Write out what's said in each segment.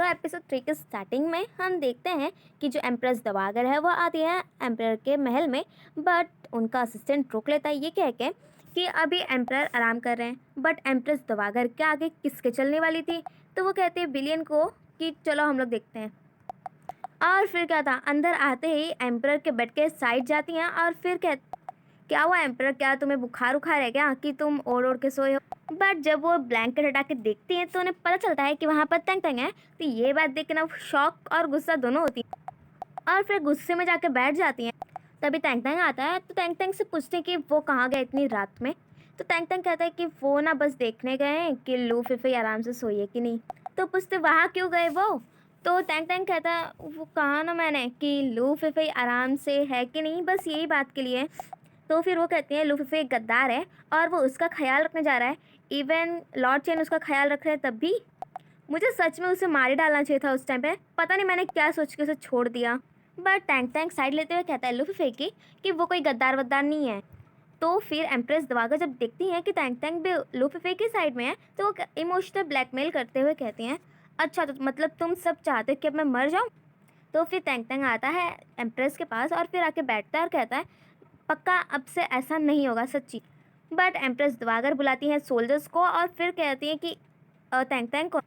तो एपिसोड 3 के स्टार्टिंग में हम देखते हैं कि जो एम्प्रेस दवागर है वो आती है एम्प्रर के महल में। बट उनका असिस्टेंट रोक लेता है ये कह के कि अभी एम्प्रर आराम कर रहे हैं। बट एम्प्रेस दवागर के आगे किसके चलने वाली थी, तो वो कहते हैं बिलियन को कि चलो हम लोग देखते हैं। और फिर क्या था, अंदर आते ही एम्प्रर के बेड के साइड जाती हैं और फिर क्या हुआ एम्प्रर, क्या तुम्हें बुखार उखार है क्या कि तुम ओढ़ ओढ़ के सोए हो। बट जब वो ब्लैंकेट हटा के देखती हैं तो उन्हें पता चलता है कि वहाँ पर तंग तंग है। तो ये बात देख के ना शॉक और गुस्सा दोनों होती है और फिर गुस्से में जाके बैठ जाती हैं। तभी तंग तंग आता है तो तंग तंग से पूछते हैं कि वो कहाँ गए इतनी रात में। तो तंग तंग कहता है कि वो ना बस देखने गए हैं कि लू फिफी आराम से सोई है कि नहीं। तो पूछते वहाँ क्यों गए वो। तो तंग तंग कहता है वो कहा ना मैंने कि लू फिफी आराम से है कि नहीं, बस यही बात के लिए। तो फिर वो कहती हैं लूफी एक गद्दार है और वो उसका ख्याल रखने जा रहा है। इवन लॉर्ड चेन उसका ख्याल रख रहे हैं, तब भी मुझे सच में उसे मार ही डालना चाहिए था उस टाइम पे। पता नहीं मैंने क्या सोच के उसे छोड़ दिया। बट टैंक टैंक साइड लेते हुए कहता है लूफी की कि वो कोई गद्दार वद्दार नहीं है। तो फिर एम्प्रेस दवाकर जब देखती हैं कि टैंक टैंक भी लूफी की साइड में है तो वो इमोशनल ब्लैकमेल करते हुए कहती हैं अच्छा तो मतलब तुम सब चाहते हो कि अब मैं मर जाऊँ। तो फिर टैंक टैंक आता है एम्प्रेस के पास और फिर आके बैठता है और कहता है पक्का अब से ऐसा नहीं होगा सच्ची। बट एम्प्रेस दवागर बुलाती हैं सोल्जर्स को और फिर कहती हैं कि तैंक तैंक को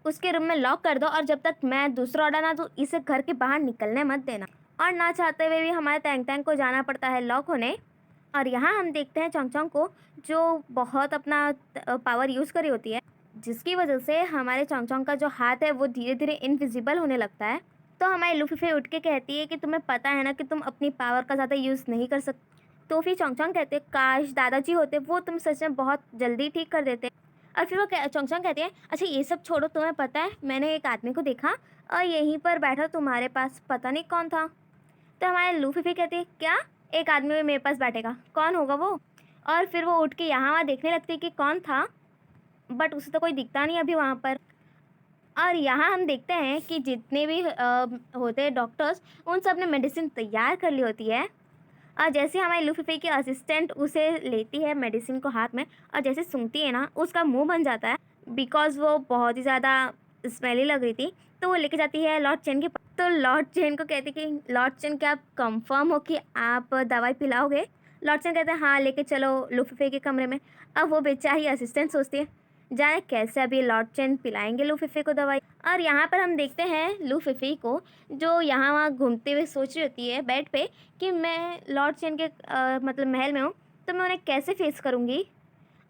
उसके रूम में लॉक कर दो और जब तक मैं दूसरा ऑर्डर ना दूँ इसे घर के बाहर निकलने मत देना। और ना चाहते हुए भी हमारे तैंक तैंक को जाना पड़ता है लॉक होने। और यहाँ हम देखते हैं चोंग चोंग को जो बहुत अपना पावर यूज़ करी होती है, जिसकी वजह से हमारे चोंग चोंग का जो हाथ है वो धीरे धीरे इनविजिबल होने लगता है। तो हमारी लूफी उठ के कहती है कि तुम्हें पता है ना कि तुम अपनी पावर का ज़्यादा यूज़ नहीं कर सकते। तो फिर चोंग चोंग कहते काश दादाजी होते, वो तुम सच में बहुत जल्दी ठीक कर देते। और फिर वो चोंग चोंग कहती है अच्छा ये सब छोड़ो, तुम्हें पता है मैंने एक आदमी को देखा और यहीं पर बैठा तुम्हारे पास, पता नहीं कौन था। तो हमारे लूफी कहती है क्या एक आदमी मेरे पास बैठेगा, कौन होगा वो। और फिर वो उठ के यहाँ वहाँ देखने लगती है कि कौन था, बट उसे तो कोई दिखता नहीं अभी वहाँ पर। और यहाँ हम देखते हैं कि जितने भी होते हैं डॉक्टर्स, उन सब ने मेडिसिन तैयार कर ली होती है। और जैसे हमारी लूफी की असिस्टेंट उसे लेती है मेडिसिन को हाथ में और जैसे सूंघती है ना उसका मुंह बन जाता है, बिकॉज वो बहुत ही ज़्यादा स्मेली लग रही थी। तो वो लेके जाती है लॉर्ड चेन के पास। तो लॉर्ड चेन को कहती कि लॉर्ड चेन क्या आप कंफर्म हो कि आप दवाई पिलाओगे। लॉर्ड चेन कहते हैं हाँ लेके चलो लूफी के कमरे में। अब वो बेचारी असिस्टेंट सोचती है जाने कैसे अभी लॉर्ड चेन पिलाएंगे लूफी को दवाई। और यहाँ पर हम देखते हैं लूफी को जो यहाँ वहाँ घूमते हुए सोच रही होती है बेड पे कि मैं लॉर्ड चेन के मतलब महल में हूँ तो मैं उन्हें कैसे फेस करूँगी।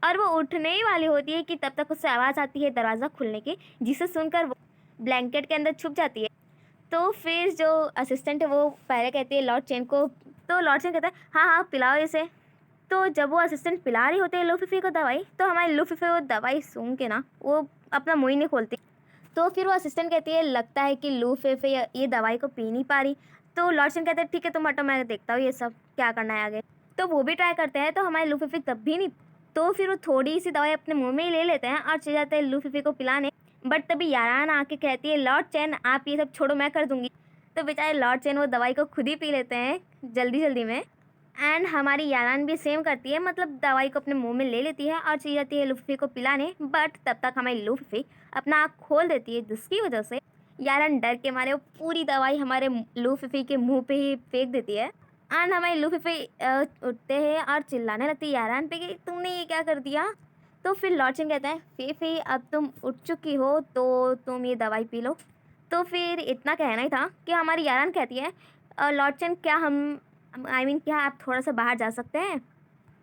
और वो उठने ही वाली होती है कि तब तक उससे आवाज़ आती है दरवाज़ा खुलने की, जिसे सुनकर वो ब्लैंकेट के अंदर छुप जाती है। तो फिर जो असिस्टेंट है वो पहले कहती है लॉर्ड चेन को, तो लॉर्ड चेन कहता है हाँ हाँ पिलाओ इसे। तो जब वो असिस्टेंट पिला रही होती है लूफी को दवाई, तो हमारी लूफी वो दवाई सूंघ के ना वो अपना मुँह ही नहीं खोलती। तो फिर वो असिस्टेंट कहती है लगता है कि लूफी ये दवाई को पी नहीं पा रही। तो लॉर्डसन कहते हैं ठीक है तुम हटो, मैं देखता हूँ ये सब क्या करना है आगे। तो वो भी ट्राई करते हैं तो हमारे लूफी तब भी नहीं। तो फिर वो थोड़ी सी दवाई अपने मुंह में ही ले लेते हैं और चले जाते हैं लूफी को पिलाने। बट तभी यारान आके कहती है लॉर्ड चैन आप ये सब छोड़ो मैं कर दूंगी। तो बेचारे लॉर्ड चैन वो दवाई को खुद ही पी लेते हैं जल्दी जल्दी में। एंड हमारी यारान भी सेम करती है, मतलब दवाई को अपने मुंह में ले लेती है और चली जाती है लूफी को पिलाने। बट तब तक हमारी लूफी अपना आँख खोल देती है, जिसकी वजह से यारान डर के मारे वो पूरी दवाई हमारे लूफी के मुंह पे ही फेंक देती है। एंड हमारी लूफी उठते हैं और चिल्लाने लगती है यारान पे कि तुमने ये क्या कर दिया। तो फिर लॉर्डसन कहता है फी अब तुम उठ चुकी हो तो तुम ये दवाई पी लो। तो फिर इतना कहना ही था कि हमारी यारान कहती है लॉर्डसन क्या हम क्या आप थोड़ा सा बाहर जा सकते हैं।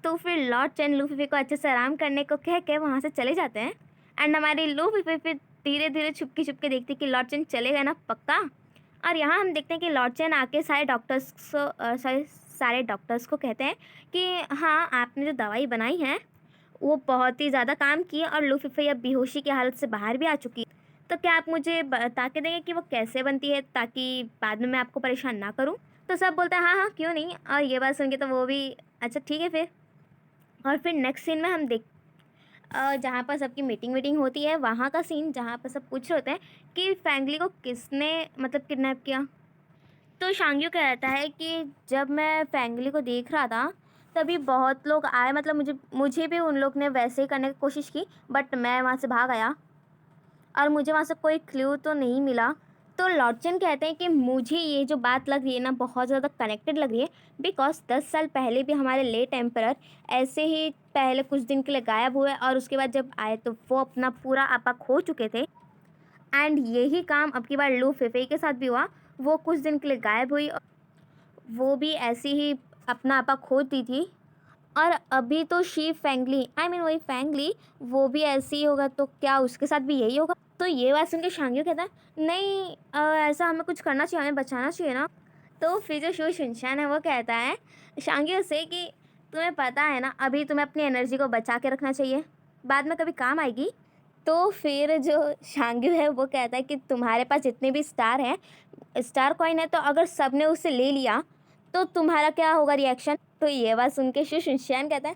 तो फिर लॉर्ड चेन लूफी को अच्छे से आराम करने को कह के वहाँ से चले जाते हैं। एंड हमारी लूफी फिर धीरे धीरे छुपके छुपके देखती कि लॉर्ड चेन चले गए ना पक्का। और यहाँ हम देखते हैं कि लॉर्ड चेन आके सारे डॉक्टर्स को कहते हैं कि हाँ आपने जो दवाई बनाई है वो बहुत ही ज़्यादा काम की है और लूफी अब बेहोशी की हालत से बाहर भी आ चुकी है। तो क्या आप मुझे बता के देंगे कि वो कैसे बनती है ताकि बाद में मैं आपको परेशान ना करूँ। तो सब बोलते हैं हाँ हाँ क्यों नहीं। और ये बात सुन के तो वो भी अच्छा ठीक है फिर। और फिर नेक्स्ट सीन में हम जहाँ पर सबकी मीटिंग वीटिंग होती है वहाँ का सीन, जहाँ पर सब पूछ रहे होते हैं कि फैंगली को किसने मतलब किडनैप किया। तो शांग्यू कहता है कि जब मैं फैंगली को देख रहा था तभी बहुत लोग आए, मतलब मुझे भी उन लोग ने वैसे ही करने की कोशिश की बट मैं वहाँ से भाग आया। और मुझे वहाँ से कोई क्लू तो नहीं मिला। तो लॉर्ड चेन कहते हैं कि मुझे ये जो बात लग रही है ना बहुत ज़्यादा कनेक्टेड लग रही है, बिकॉज 10 साल पहले भी हमारे लेट एम्परर ऐसे ही पहले कुछ दिन के लिए गायब हुए और उसके बाद जब आए तो वो अपना पूरा आपा खो चुके थे। एंड यही काम अब की बार लू फेफे के साथ भी हुआ। वो कुछ दिन के लिए गायब हुई, वो भी ऐसी ही अपना आपा खो दी थी। और अभी तो शी फैंगली, आई मीन वही फैंगली, वो भी ऐसे ही होगा, तो क्या उसके साथ भी यही होगा? तो ये बात सुन के शांग्यू कहता है नहीं, ऐसा हमें कुछ करना चाहिए, हमें बचाना चाहिए ना। तो फिर जो शो शिनचैन है वो कहता है शांग्यू से कि तुम्हें पता है ना, अभी तुम्हें अपनी एनर्जी को बचा के रखना चाहिए, बाद में कभी काम आएगी। तो फिर जो शांग्यू है वो कहता है कि तुम्हारे पास जितने भी स्टार हैं, स्टार कॉइन है, तो अगर सब ने उसे ले लिया तो तुम्हारा क्या होगा रिएक्शन? तो ये बात सुन के शिनचैन कहता है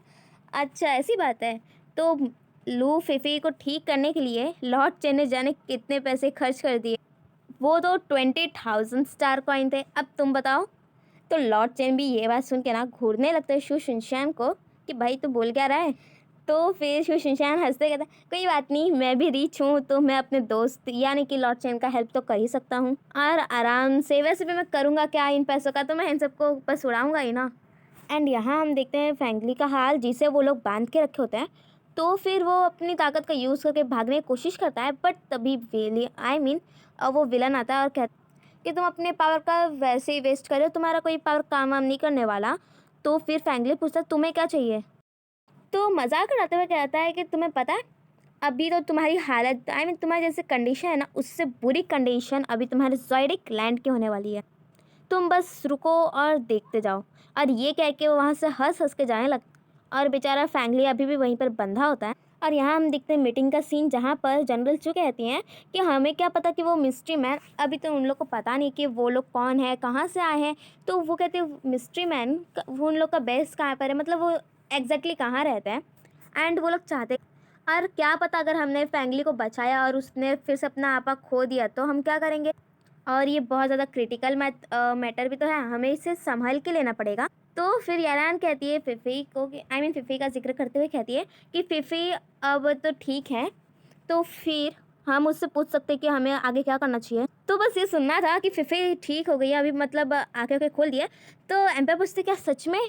अच्छा ऐसी बात है। तो लू फिफी को ठीक करने के लिए लॉर्ड चेन ने जाने कितने पैसे खर्च कर दिए। वो तो 20,000 स्टार कॉइन थे। अब तुम बताओ। तो लॉर्ड चेन भी ये बात सुन के ना घूरने लगता है शू शिनचैन को कि भाई तू बोल क्या रहा है। तो फिर शू शिनचैन हंसते कहता है कोई बात नहीं, मैं भी रिच हूँ तो मैं अपने दोस्त यानी कि लॉर्ड चेन का हेल्प तो कर ही सकता हूँ, और आराम से। वैसे भी मैं करूँगा क्या इन पैसों का, तो मैं इन सबको बस उड़ाऊँगा ही ना। एंड यहाँ हम देखते हैं फैंगली का हाल, जिसे वो लोग बांध के रखे होते हैं। तो फिर वो अपनी ताकत का यूज़ करके भागने की कोशिश करता है, बट तभी विली आई मीन वो विलन आता है और कहता है कि तुम अपने पावर का वैसे ही वेस्ट कर रहे हो, तुम्हारा कोई पावर काम वाम नहीं करने वाला। तो फिर फैंगली पूछता है तुम्हें क्या चाहिए? तो मजाक उड़ाते हुए कहता है कि तुम्हें पता है अभी तो तुम्हारी हालत आई मीन तुम्हारी जैसे कंडीशन है ना, उससे बुरी कंडीशन अभी तुम्हारे ज़ोइडिक लैंड की होने वाली है। तुम बस रुको और देखते जाओ। और ये कह के वो वहाँ से हंस हंस के जाने लगता, और बेचारा फैंगली अभी भी वहीं पर बंधा होता है। और यहाँ हम देखते हैं मीटिंग का सीन, जहाँ पर जनरल चू कहती हैं कि हमें क्या पता कि वो मिस्ट्री मैन, अभी तो उन लोग को पता नहीं कि वो लोग कौन है, कहाँ से आए हैं। तो वो कहते हैं मिस्ट्री मैन वो उन लोग का बेस कहाँ पर है, मतलब वो एग्जैक्टली कहाँ रहता है। एंड वो लोग चाहते और क्या पता अगर हमने फैंगली को बचाया और उसने फिर से अपना आपा खो दिया तो हम क्या करेंगे। और ये बहुत ज़्यादा क्रिटिकल मैटर भी तो है, हमें इसे संभाल के लेना पड़ेगा। तो फिर यारान कहती है फिफ़ी को कि आई मीन फिफ़ी का जिक्र करते हुए कहती है कि फिफ़ी अब तो ठीक है, तो फिर हम उससे पूछ सकते हैं कि हमें आगे क्या करना चाहिए। तो बस ये सुनना था कि फिफ़ी ठीक हो गई है अभी, मतलब आँखें खोल दिए। तो एम्पायर पूछते क्या सच में?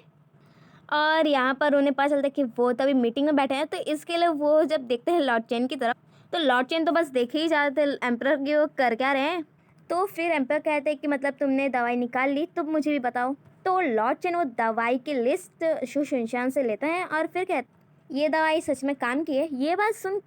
और यहाँ पर उन्हें पता चलता है कि वो तभी मीटिंग में बैठे हैं। तो इसके लिए वो जब देखते हैं लॉर्ड चेन की तरफ, तो लॉर्ड चेन तो बस देखे ही जाते थे एम्पर की वो कर क्या रहे हैं। तो फिर एम्पर कहते हैं कि मतलब तुमने दवाई निकाल ली तो मुझे भी बताओ। तो लॉर्ड चेन वो दवाई की लिस्ट शू शिनचैन से लेते हैं और फिर कहते ये दवाई सच में काम की है। ये बात सुन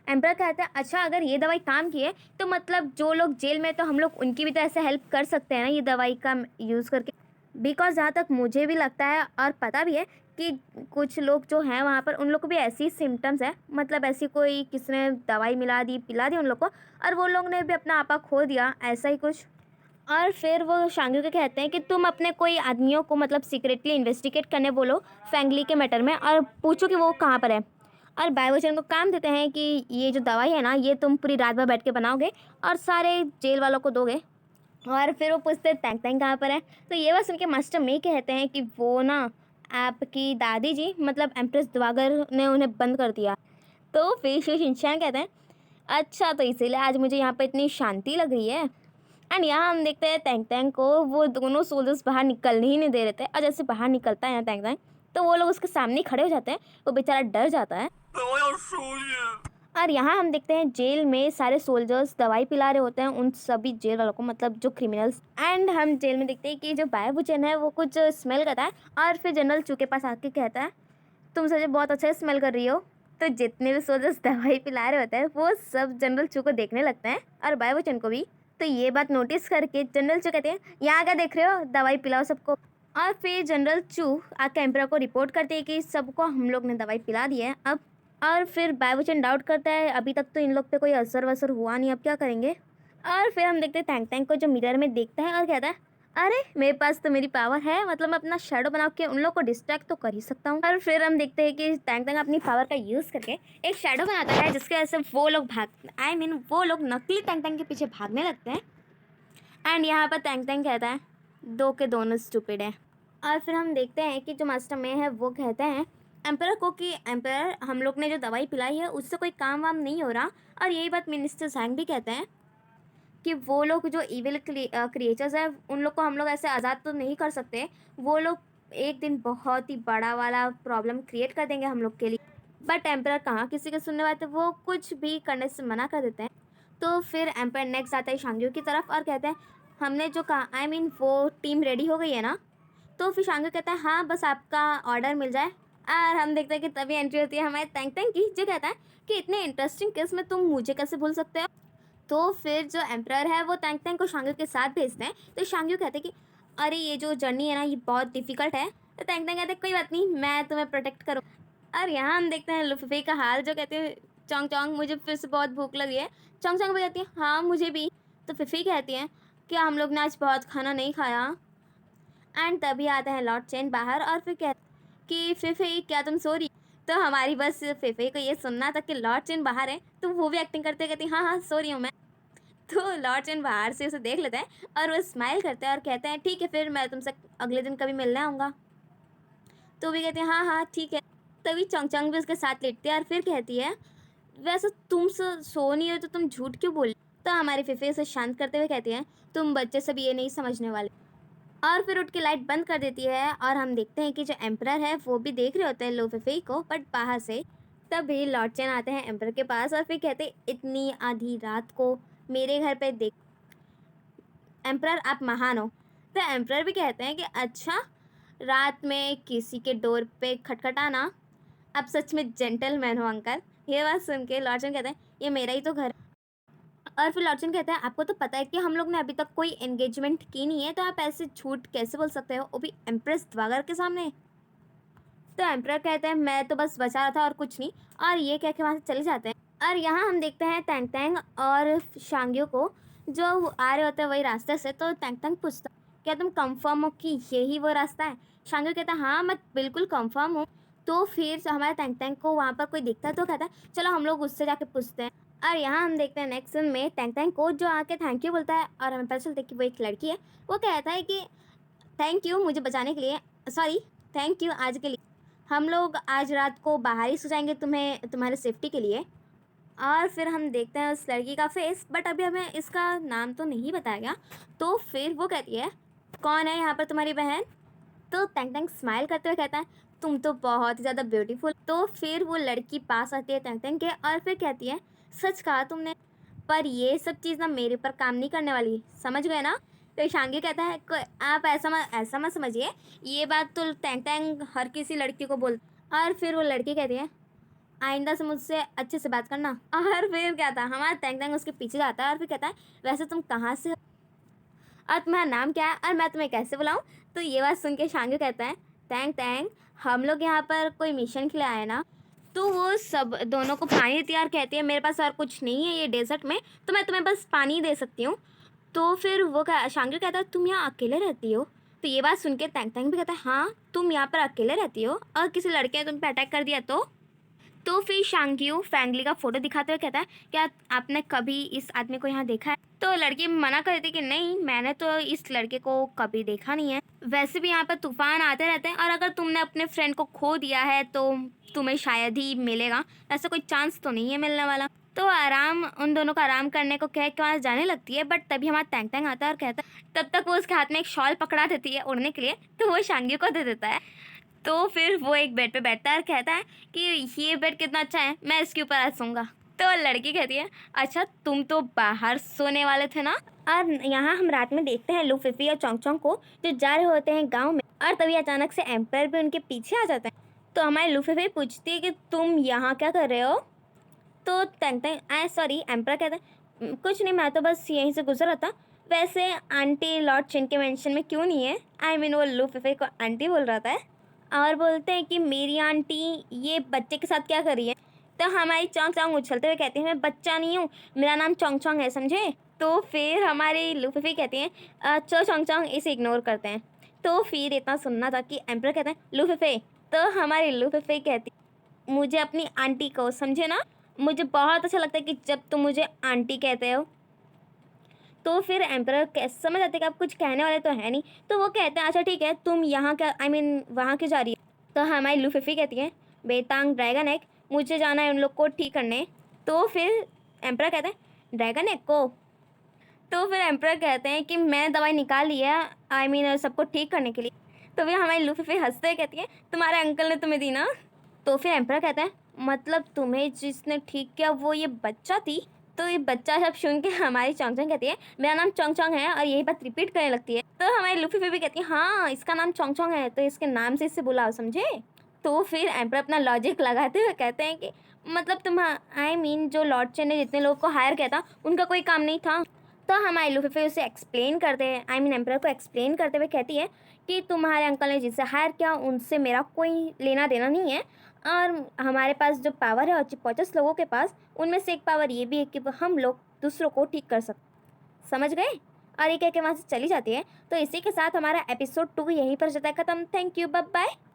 एम्पर कहता है अच्छा अगर ये दवाई काम की है तो मतलब जो लोग जेल में, तो हम लोग उनकी भी तो ऐसे हेल्प कर सकते हैं ना ये दवाई का यूज़ करके। बिकॉज जहाँ तक मुझे भी लगता है और पता भी है कि कुछ लोग जो हैं वहाँ पर उन लोग को भी ऐसी सिम्टम्स है, मतलब ऐसी कोई किसी ने दवाई मिला दी पिला दी उन लोग को और वो लोग ने भी अपना आपा खो दिया, ऐसा ही कुछ। और फिर वो शांग्यू के कहते हैं कि तुम अपने कोई आदमियों को मतलब सीक्रेटली इन्वेस्टिगेट करने बोलो फैंगली के मैटर में और पूछो कि वो कहाँ पर है। और बायवचन को काम देते हैं कि ये जो दवाई है ना ये तुम पूरी रात भर बैठ के बनाओगे और सारे जेल वालों को दोगे। और फिर वो पूछते हैं टैंक टैंक कहाँ पर है। तो ये बात सुन के मास्टर मे कहते हैं कि वो ना आपकी दादी जी मतलब एम्प्रेस द्वागर ने उन्हें बंद कर दिया। तो फिर श्री शिनचैन कहते हैं अच्छा तो इसीलिए आज मुझे यहाँ पे इतनी शांति लग रही है। एंड यहाँ हम देखते हैं टैंक टैंक को वो दोनों सोल्जर्स बाहर निकलने ही नहीं दे रहे थे, और जैसे बाहर निकलता है ना टैंक टैंक, तो वो लोग उसके सामने खड़े हो जाते हैं। वो बेचारा डर जाता है। और यहाँ हम देखते हैं जेल में सारे सोल्जर्स दवाई पिला रहे होते हैं उन सभी जेल वालों को, मतलब जो क्रिमिनल्स। एंड हम जेल में देखते हैं कि जो बायवुचन है वो कुछ स्मेल करता है और फिर जनरल चू के पास आके कहता है तुम सच में बहुत अच्छा स्मेल कर रही हो। तो जितने भी सोल्जर्स दवाई पिला रहे होते हैं वो सब जनरल चू को देखने लगते हैं और बायवुचन को भी। तो ये बात नोटिस करके जनरल चू कहते हैं यहाँ क्या देख रहे हो, दवाई पिलाओ सबको। और फिर जनरल चू आके एम्परर को रिपोर्ट करते हैं कि सबको हम लोग ने दवाई पिला दी है अब। और फिर बायवचन डाउट करता है अभी तक तो इन लोग पे कोई असर वसर हुआ नहीं, अब क्या करेंगे। और फिर हम देखते हैं टैंक टैंक को जो मिरर में देखता है और कहता है अरे मेरे पास तो मेरी पावर है, मतलब मैं अपना शेडो बना के उन लोग को डिस्ट्रैक्ट तो कर ही सकता हूँ। और फिर हम देखते हैं कि टैंक टैंक अपनी पावर का यूज़ करके एक शेडो बनाता है जिसके वजह से वो लोग भाग आई मीन वो लोग नकली टैंक टैंक के पीछे भागने लगते हैं। एंड यहाँ पर टैंक टैंक कहता है दो के दोनों स्टूपिड है। और फिर हम देखते हैं कि जो मास्टर में है वो कहते हैं एम्परर को कि एम्परर हम लोग ने जो दवाई पिलाई है उससे कोई काम वाम नहीं हो रहा। और यही बात मिनिस्टर जैंग भी कहते हैं कि वो लोग जो इविल क्रिएचर्स हैं उन लोग को हम लोग ऐसे आज़ाद तो नहीं कर सकते। वो लोग एक दिन बहुत ही बड़ा वाला प्रॉब्लम क्रिएट कर देंगे हम लोग के लिए। बट एम्परर कहाँ किसी के सुनने वाले थे, वो कुछ भी करने से मना कर देते हैं। तो फिर एम्परर नेक्स्ट आता है शांग्यू की तरफ और कहते हैं हमने जो कहा वो टीम रेडी हो गई है ना। तो फिर शांग्यू कहता है हाँ बस आपका ऑर्डर मिल जाए। और हम देखते हैं कि तभी एंट्री होती है हमारे टैंक टैंक की, जो कहता है कि इतने इंटरेस्टिंग केस में तुम मुझे कैसे भूल सकते हो। तो फिर जो एम्परर है वो टैंक टैंक को शांग्यू के साथ भेजते हैं। तो शांग्यू कहते हैं कि अरे ये जो जर्नी है ना ये बहुत डिफिकल्ट है। तो टैंक टैंक कहते हैं कोई बात नहीं, मैं तुम्हें प्रोटेक्ट करूँ। और यहाँ हम देखते हैं लुफी का हाल, जो कहते हैं चोंग चोंग मुझे फिर से बहुत भूख लगी है। चोंग चोंग भी कहती है हाँ मुझे भी। तो फिफी कहती है कि हम लोग ने आज बहुत खाना नहीं खाया। एंड तभी आता है लॉर्ड चेन बाहर और फिर कहते कि फिफी क्या तुम सो रही। तो हमारी बस फिफी को ये सुनना था कि लॉर्ड चेन बाहर है, तो वो भी एक्टिंग करते कहती हाँ हाँ सो रही हूँ मैं। तो लॉर्ड चेन बाहर से उसे देख लेते हैं और वो स्माइल करते हैं और कहते हैं ठीक है फिर मैं तुमसे अगले दिन कभी मिलने आऊँगा। तो भी कहते हैं हाँ हाँ ठीक है। तभी चोंग चोंग भी उसके साथ लेटती है और फिर कहती है वैसे तुम सो नहीं हो तो तुम झूठ क्यों बोल। तो हमारी फिफी उसे शांत करते हुए कहती है तुम बच्चे सब ये नहीं समझने वाले। और फिर उठ के लाइट बंद कर देती है और हम देखते हैं कि जो एम्परर है वो भी देख रहे होते हैं लुफी को, बट बाहर से। तभी लॉर्ड चेन आते हैं एम्परर के पास और फिर कहते हैं इतनी आधी रात को मेरे घर पे देख एम्परर आप महान हो। तो एम्परर भी कहते हैं कि अच्छा रात में किसी के डोर पे खटखटाना, आप सच में जेंटलमैन हो अंकल। ये बात सुन के लॉर्ड चेन कहते हैं ये मेरा ही तो घर है। और फिर लॉर्ड चेन कहते हैं आपको तो पता है कि हम लोग ने अभी तक कोई एंगेजमेंट की नहीं है, तो आप ऐसे झूठ कैसे बोल सकते हो, वो भी एम्प्रेस द्वागर के सामने। तो एम्परर कहते हैं मैं तो बस बचा रहा था और कुछ नहीं। और ये कह के वहाँ से चले जाते हैं। और यहाँ हम देखते हैं टैंग टैंग और शांग्यू को जो आ रहे होते हैं वही रास्ते से। तो टैंग टैंग पूछता क्या तुम कंफर्म हो कि यही वो रास्ता है। शांग्यू कहता है हाँ मैं बिल्कुल कंफर्म हूँ। तो फिर हमारे टैंग टैंग को वहाँ पर कोई दिखता है तो कहता है चलो हम लोग उससे जाके पूछते हैं। और यहाँ हम देखते हैं नेक्स्ट सीन में टैंग टैंग को जो आके थैंक यू बोलता है और हमें पता चलता है कि वो एक लड़की है। वो कहता है कि थैंक यू मुझे बचाने के लिए, सॉरी थैंक यू आज के लिए, हम लोग आज रात को बाहर ही सो जाएंगे तुम्हें तुम्हारे सेफ्टी के लिए। और फिर हम देखते हैं उस लड़की का फेस, बट अभी हमें इसका नाम तो नहीं बताया गया। तो फिर वो कहती है कौन है यहाँ पर तुम्हारी बहन। तो टैंग टैंग स्माइल करते हुए कहता है तुम तो बहुत ही ज़्यादा ब्यूटीफुल। तो फिर वो लड़की पास आती है टैंग टैंग के और फिर कहती है सच कहा तुमने, पर ये सब चीज़ ना मेरे पर काम नहीं करने वाली, समझ गए ना। तो शांगी कहता है आप ऐसा मत समझिए, ये बात तो टैंग टैंग हर किसी लड़की को बोल। और फिर वो लड़की कहती है आइंदा से मुझसे अच्छे से बात करना। और फिर क्या था हमारा टैंग टैंग उसके पीछे जाता है और फिर कहता है वैसे तुम कहाँ से हो और तुम्हारा नाम क्या है और मैं तुम्हें कैसे बुलाऊं। तो ये बात सुन के शांगी कहता है टैंग टैंग हम लोग यहाँ पर कोई मिशन के लिए आए ना। तो वो सब दोनों को पानी देती है और कहती है मेरे पास और कुछ नहीं है ये डेजर्ट में, तो मैं तुम्हें बस पानी ही दे सकती हूँ। तो फिर वो शांगी कहता है तुम यहाँ अकेले रहती हो। तो ये बात सुन के टैंग टैंग भी कहता है हाँ तुम यहाँ पर अकेले रहती हो और किसी लड़के ने तुम पे अटैक कर दिया तो फिर शांग्यू फैंगली का फोटो दिखाते हुए कहता है क्या आपने कभी इस आदमी को यहाँ देखा है। तो लड़की मना कर देती कि नहीं मैंने तो इस लड़के को कभी देखा नहीं है, वैसे भी यहाँ पर तूफान आते रहते हैं और अगर तुमने अपने फ्रेंड को खो दिया है तो तुम्हें शायद ही मिलेगा, ऐसा कोई चांस तो नहीं है मिलने वाला। तो आराम उन दोनों को आराम करने को कह के वहाँ जाने लगती है, बट तभी हमारा टैंग टैंग आता है और कहता है तब तक वो उसके हाथ में एक शॉल पकड़ा देती है उड़ने के लिए, तो वो शांग्यू को दे देता है। तो फिर वो एक बेड पे बैठता है और कहता है कि ये बेड कितना अच्छा है मैं इसके ऊपर आज सोऊंगा। तो लड़की कहती है अच्छा तुम तो बाहर सोने वाले थे ना। और यहाँ हम रात में देखते हैं लुफी और चोंग चोंग को जो जा रहे होते हैं गांव में, और तभी अचानक से एम्पर भी उनके पीछे आ जाता है। तो हमारी लुफी पूछती है कि तुम यहाँ क्या कर रहे हो। तो टैंग टैंग सॉरी एम्पर कहता है कुछ नहीं मैं तो बस यहीं से गुजर रहा था, वैसे आंटी लॉर्ड चिन के मेंशन में क्यों नहीं है, आई मीन वो लुफी को आंटी बोल रहा था। और बोलते हैं कि मेरी आंटी ये बच्चे के साथ क्या कर रही है। तो हमारी चोंग चोंग उछलते हुए कहती है मैं बच्चा नहीं हूँ, मेरा नाम चोंग चोंग है समझे। तो फिर हमारी लुफी कहती हैं चलो चोंग चोंग इसे इग्नोर करते हैं। तो फिर इतना सुनना था कि एम्पर कहते हैं लुफी। तो हमारी लुफी कहती मुझे अपनी आंटी को समझे ना, मुझे बहुत अच्छा लगता है कि जब तुम मुझे आंटी कहते हो। तो फिर एम्पर कैसे समझ आते कि आप कुछ कहने वाले तो है नहीं। तो वो कहते हैं अच्छा ठीक है तुम यहाँ क्या आई मीन वहाँ क्यों जा रही है। तो हमारी लुफी कहती है बेतांग ड्रैगन एग, मुझे जाना है उन लोग को ठीक करने। तो फिर एम्परर कहते हैं ड्रैगन एग को। तो फिर एम्परर कहते हैं कि मैंने दवाई निकाल ली है, आई मीन सबको ठीक करने के लिए। तो फिर हमारी लूफी फिर हंसते हुए कहती है तुम्हारे अंकल ने तुम्हें दी ना। तो फिर एम्परर कहते हैं मतलब तुम्हें जिसने ठीक किया वो ये बच्चा थी। तो ये बच्चा सब सुन के हमारी चोंग चोंग कहती है मेरा नाम चोंग चोंग है, और यही बात रिपीट करने लगती है। तो हमारी लूफी फिर भी कहती है हाँ इसका नाम चोंग चोंग है, तो इसके नाम से इसे बुलाओ, समझे। तो फिर एम्पर अपना लॉजिक लगाते हुए कहते हैं कि मतलब तुम आई मीन जो लॉर्ड चेन ने जितने लोगों को हायर किया था उनका कोई काम नहीं था। तो हमारी लूफी फिर उसे एक्सप्लेन करते हैं, आई मीन एम्पर को एक्सप्लेन करते हुए कहती है कि तुम्हारे अंकल ने जिसे हायर किया उनसे मेरा कोई लेना देना नहीं है, और हमारे पास जो पावर है और 50 लोगों के पास, उनमें से एक पावर ये भी है कि हम लोग दूसरों को ठीक कर सकते, समझ गए। और ये कह के वहाँ से चली जाती है। तो इसी के साथ हमारा एपिसोड 2 यहीं पर जाता है खत्म। Thank you, bye bye.